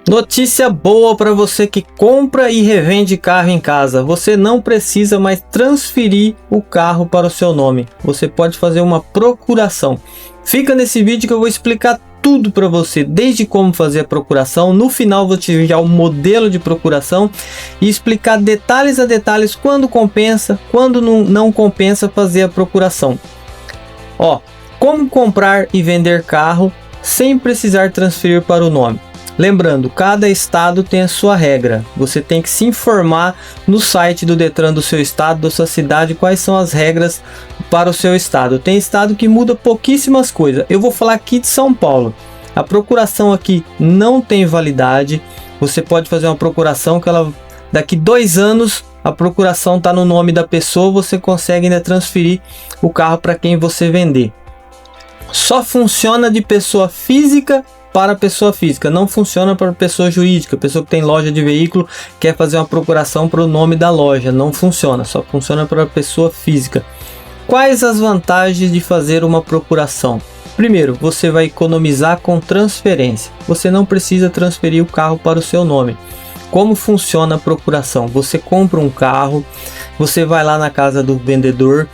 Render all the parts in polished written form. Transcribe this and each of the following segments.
Notícia boa para você que compra e revende carro em casa. Você não precisa mais transferir o carro para o seu nome. Você pode fazer uma procuração. Fica nesse vídeo que eu vou explicar tudo para você, desde como fazer a procuração. No final vou te enviar o modelo de procuração e explicar detalhes a detalhes quando compensa, quando não compensa fazer a procuração. Como comprar e vender carro sem precisar transferir para o nome. Lembrando, cada estado tem a sua regra. Você tem que se informar no site do Detran do seu estado, da sua cidade, quais são as regras para o seu estado. Tem estado que muda pouquíssimas coisas. Eu vou falar aqui de São Paulo. A procuração aqui não tem validade. Você pode fazer uma procuração que daqui 2 anos a procuração está no nome da pessoa, você consegue ainda transferir o carro para quem você vender. Só funciona de pessoa física para pessoa física, não funciona para pessoa jurídica. Pessoa que tem loja de veículo quer fazer uma procuração para o nome da loja, não funciona, só funciona para pessoa física. Quais as vantagens de fazer uma procuração? Primeiro, você vai economizar com transferência. Você não precisa transferir o carro para o seu nome. Como funciona a procuração? Você compra um carro, você vai lá na casa do vendedor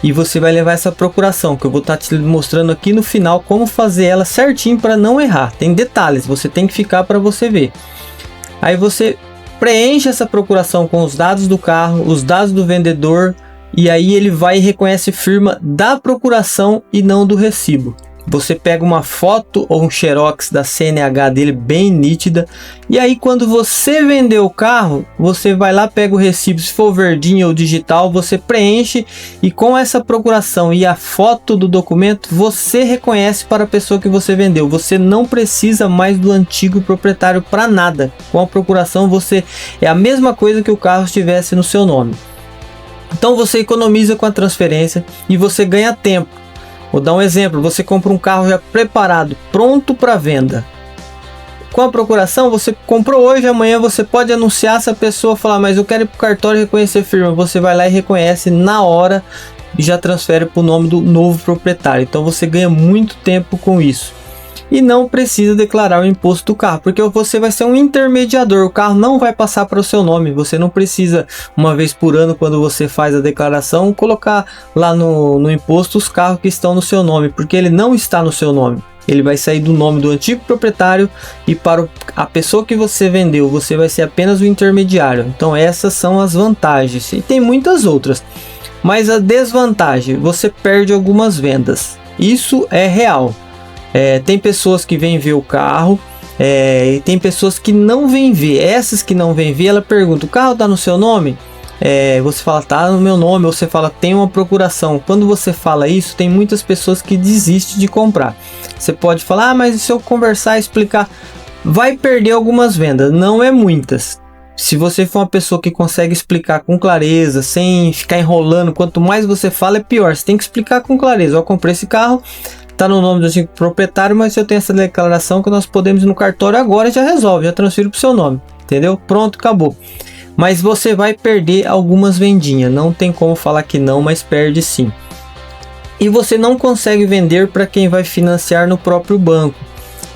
e você vai levar essa procuração, que eu vou estar te mostrando aqui no final como fazer ela certinho para não errar. Tem detalhes, você tem que ficar para você ver. Aí você preenche essa procuração com os dados do carro, os dados do vendedor, e aí ele vai e reconhece firma da procuração e não do recibo. Você pega uma foto ou um xerox da CNH dele bem nítida, e aí quando você vender o carro, você vai lá, pega o recibo, se for verdinho ou digital, você preenche, e com essa procuração e a foto do documento, você reconhece para a pessoa que você vendeu. Você não precisa mais do antigo proprietário para nada. Com a procuração você é a mesma coisa que o carro estivesse no seu nome. Então você economiza com a transferência e você ganha tempo. Vou dar um exemplo, você compra um carro já preparado, pronto para venda. Com a procuração, você comprou hoje, amanhã você pode anunciar, se a pessoa falar, mas eu quero ir para o cartório reconhecer firma, você vai lá e reconhece na hora e já transfere para o nome do novo proprietário. Então você ganha muito tempo com isso. E não precisa declarar o imposto do carro, porque você vai ser um intermediador, o carro não vai passar para o seu nome. Você não precisa, uma vez por ano, quando você faz a declaração, colocar lá no imposto os carros que estão no seu nome, porque ele não está no seu nome. Ele vai sair do nome do antigo proprietário e para a pessoa que você vendeu, você vai ser apenas o intermediário. Então essas são as vantagens, e tem muitas outras. Mas a desvantagem, você perde algumas vendas, isso é real. Tem pessoas que vêm ver o carro, e tem pessoas que não vêm ver. Essas que não vêm ver, ela pergunta, o carro está no seu nome? Você fala, tá no meu nome, ou você fala, tem uma procuração. Quando você fala isso, tem muitas pessoas que desistem de comprar. Você pode falar, mas se eu conversar e explicar, vai perder algumas vendas, não é muitas. Se você for uma pessoa que consegue explicar com clareza, sem ficar enrolando, quanto mais você fala é pior. Você tem que explicar com clareza, eu comprei esse carro, tá no nome do antigo proprietário, mas eu tenho essa declaração que nós podemos ir no cartório agora e já resolve, já transfiro para o seu nome, entendeu? Pronto, acabou. Mas você vai perder algumas vendinhas, não tem como falar que não, mas perde sim. E você não consegue vender para quem vai financiar no próprio banco,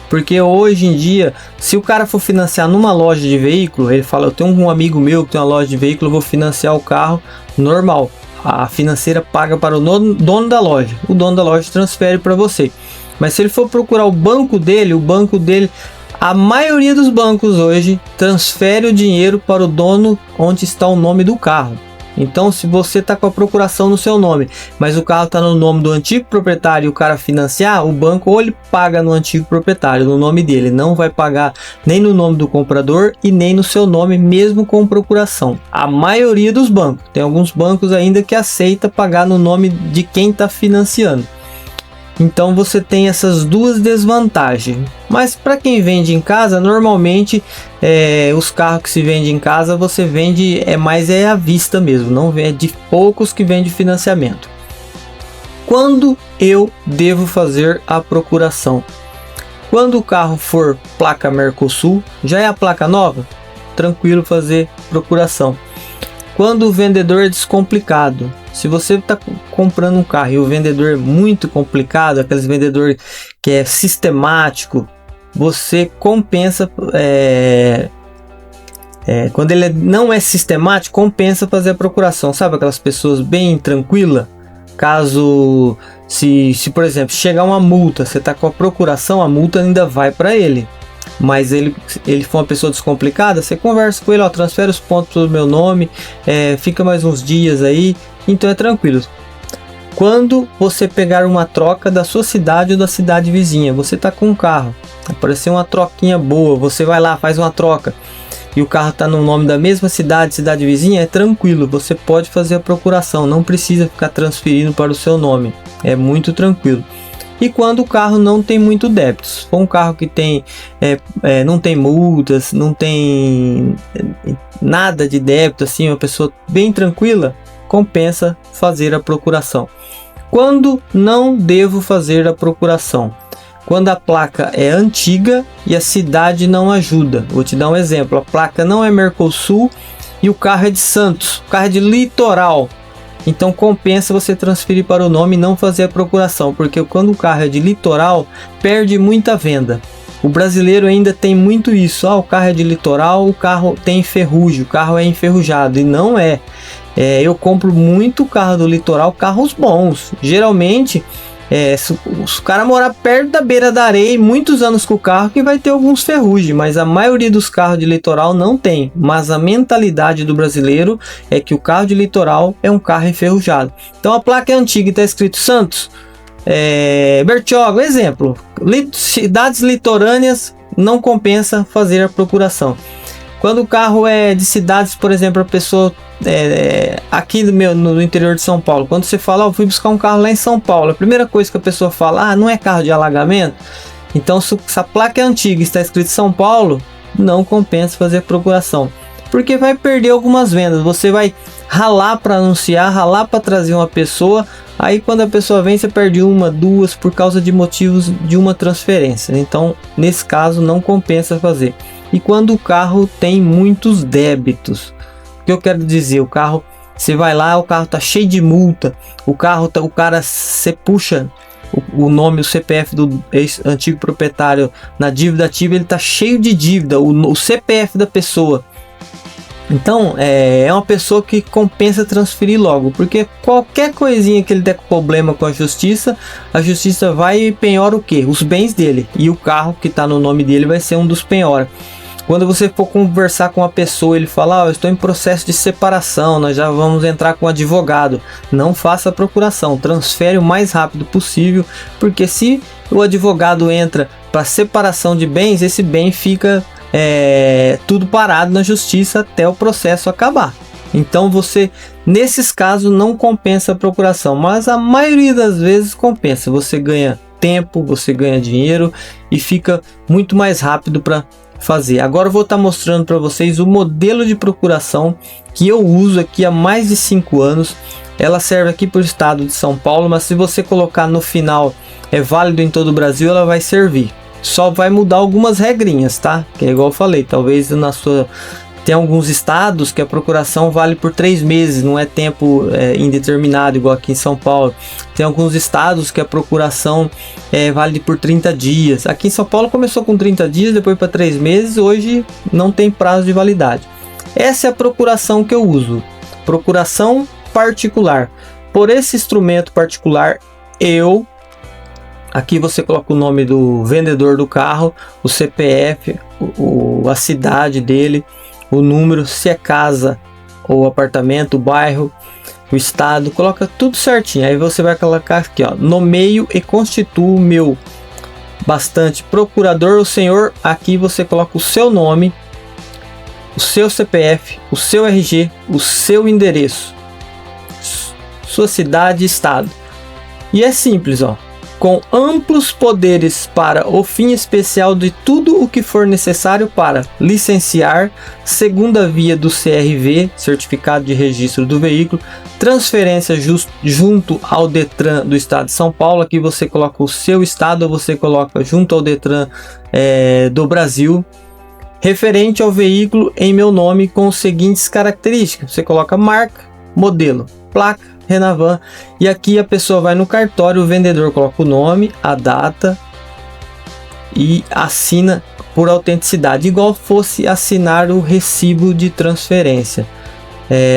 porque hoje em dia, se o cara for financiar numa loja de veículo, ele fala, eu tenho um amigo meu que tem uma loja de veículo, eu vou financiar o carro normal. A financeira paga para o dono da loja, o dono da loja transfere para você. Mas se ele for procurar o banco dele, a maioria dos bancos hoje transfere o dinheiro para o dono onde está o nome do carro. Então se você está com a procuração no seu nome, mas o carro está no nome do antigo proprietário e o cara financiar, o banco ou ele paga no antigo proprietário, no nome dele, não vai pagar nem no nome do comprador e nem no seu nome, mesmo com procuração. A maioria dos bancos, tem alguns bancos ainda que aceita pagar no nome de quem está financiando. Então você tem essas duas desvantagens. Mas para quem vende em casa, normalmente os carros que se vende em casa, você vende mais à vista mesmo, não é de poucos que vende financiamento. Quando eu devo fazer a procuração? Quando o carro for placa Mercosul, já é a placa nova, tranquilo fazer procuração. Quando o vendedor é descomplicado, se você está comprando um carro e o vendedor é muito complicado, aqueles vendedor que é sistemático, você compensa, quando ele não é sistemático, compensa fazer a procuração. Sabe aquelas pessoas bem tranquilas? Caso, se por exemplo, chegar uma multa, você está com a procuração, a multa ainda vai para ele. Mas ele for uma pessoa descomplicada, você conversa com ele, ó, transfere os pontos do meu nome, fica mais uns dias aí, então é tranquilo. Quando você pegar uma troca da sua cidade ou da cidade vizinha, você está com um carro, apareceu uma troquinha boa, você vai lá, faz uma troca, e o carro está no nome da mesma cidade vizinha, é tranquilo, você pode fazer a procuração, não precisa ficar transferindo para o seu nome, é muito tranquilo. E quando o carro não tem muito débitos, se for um carro que tem, não tem multas, não tem nada de débito, assim, uma pessoa bem tranquila, compensa fazer a procuração. Quando não devo fazer a procuração? Quando a placa é antiga e a cidade não ajuda. Vou te dar um exemplo, a placa não é Mercosul e o carro é de Santos, o carro é de Litoral. Então compensa você transferir para o nome e não fazer a procuração, porque quando o carro é de litoral, perde muita venda. O brasileiro ainda tem muito isso, o carro é de litoral, o carro tem ferrugem, o carro é enferrujado, e não é. Eu compro muito carro do litoral, carros bons. Geralmente, se o cara morar perto da beira da areia e muitos anos com o carro, que vai ter alguns ferrugem, mas a maioria dos carros de litoral não tem. Mas a mentalidade do brasileiro é que o carro de litoral é um carro enferrujado. Então a placa é antiga e está escrito Santos, Bertioga, exemplo, cidades litorâneas, não compensa fazer a procuração. Quando o carro é de cidades, por exemplo, a pessoa aqui no interior de São Paulo, quando você fala, eu fui buscar um carro lá em São Paulo, a primeira coisa que a pessoa fala, não é carro de alagamento? Então, se a placa é antiga e está escrito São Paulo, não compensa fazer a procuração, porque vai perder algumas vendas. Você vai ralar para anunciar, ralar para trazer uma pessoa, aí quando a pessoa vem, você perde uma, duas, por causa de motivos de uma transferência. Então, nesse caso, não compensa fazer. E quando o carro tem muitos débitos, o que eu quero dizer, o carro, você vai lá, o carro tá cheio de multa, o cara, você puxa o nome, o CPF do antigo proprietário na dívida ativa, ele tá cheio de dívida, o CPF da pessoa. Então, é uma pessoa que compensa transferir logo, porque qualquer coisinha que ele der problema com a justiça vai e penhora o quê? Os bens dele, e o carro que está no nome dele vai ser um dos penhora. Quando você for conversar com a pessoa, ele fala, eu estou em processo de separação, nós já vamos entrar com um advogado. Não faça a procuração, transfere o mais rápido possível, porque se o advogado entra para separação de bens, esse bem fica tudo parado na justiça até o processo acabar. Então nesses casos não compensa a procuração, mas a maioria das vezes compensa. Você ganha tempo, você ganha dinheiro e fica muito mais rápido para fazer. Agora eu vou estar mostrando para vocês o modelo de procuração que eu uso aqui há mais de 5 anos. Ela serve aqui para o estado de São Paulo, mas se você colocar no final é válido em todo o Brasil, ela vai servir. Só vai mudar algumas regrinhas, tá? Que é igual eu falei, talvez tem alguns estados que a procuração vale por 3 meses, não é tempo indeterminado, igual aqui em São Paulo. Tem alguns estados que a procuração vale por 30 dias. Aqui em São Paulo começou com 30 dias, depois para 3 meses, hoje não tem prazo de validade. Essa é a procuração que eu uso, procuração particular. Por esse instrumento particular, aqui você coloca o nome do vendedor do carro, o CPF, a cidade dele, o número, se é casa ou apartamento, o bairro, o estado, coloca tudo certinho. Aí você vai colocar aqui, nomeio e constituo o meu bastante procurador, o senhor. Aqui você coloca o seu nome, o seu CPF, o seu RG, o seu endereço, sua cidade e estado. E é simples, com amplos poderes para o fim especial de tudo o que for necessário para licenciar, segunda via do CRV, Certificado de Registro do Veículo, transferência junto ao Detran do Estado de São Paulo. Aqui você coloca o seu estado, ou você coloca junto ao Detran do Brasil, referente ao veículo em meu nome com as seguintes características. Você coloca marca, modelo, placa, Renavan, e aqui a pessoa vai no cartório, o vendedor coloca o nome, a data, e assina por autenticidade, igual fosse assinar o recibo de transferência.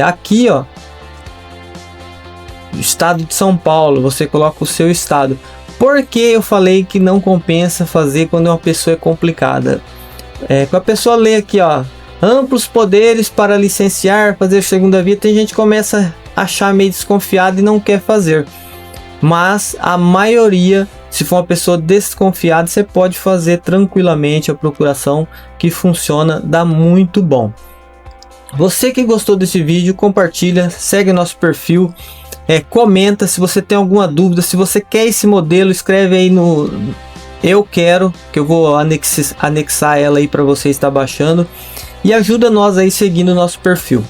Aqui, ó, estado de São Paulo, você coloca o seu estado. Por que eu falei que não compensa fazer quando uma pessoa é complicada? Quando a pessoa lê aqui, ó, amplos poderes para licenciar, fazer segunda via, tem gente que começa a achar meio desconfiado e não quer fazer. Mas a maioria, se for uma pessoa desconfiada, você pode fazer tranquilamente a procuração, que funciona, dá muito bom. Você que gostou desse vídeo, compartilha, segue nosso perfil, comenta se você tem alguma dúvida. Se você quer esse modelo, escreve aí no eu quero, que eu vou anexar ela aí para você estar baixando, e ajuda nós aí seguindo o nosso perfil.